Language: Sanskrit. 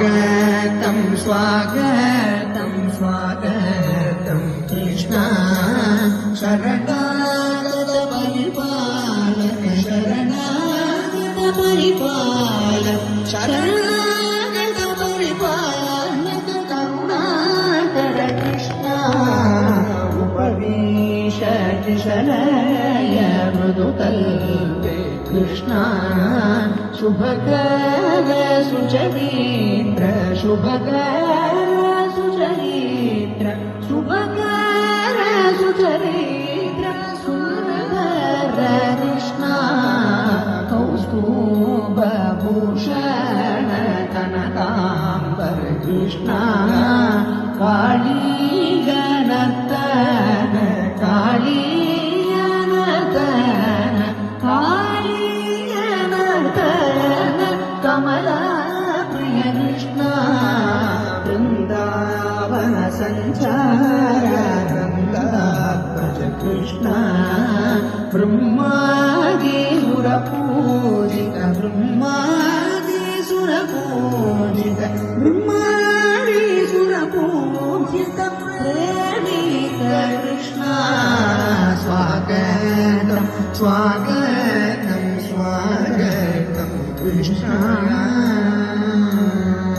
स्वागतं स्वागतं स्वागतं कृष्णा शरणागत परिपालन शरणागत परिपालन शरणागत परिपालन करुणाकर कृष्णा उपविशति शरय मृदुकल्पे कृष्णा शुभकर सुचरित्र शुभकर सुचरित्र शुभकर सुचरित्र सुंदर कृष्णा कौस्तुभभूषण कनकांबर कृष्णा काली गणतन काली गणतन काली गणतन कमला प्रिय कृष्णा वृंदावन संचार वृंदात्मज कृष्णा ब्रह्मादि सुरपूजित ब्रह्मादि सुरपूजित ब्रह्मादि सुरपूजित प्रेमिक कृष्णा स्वागतं स्वागतं स्वागतं कृष्णा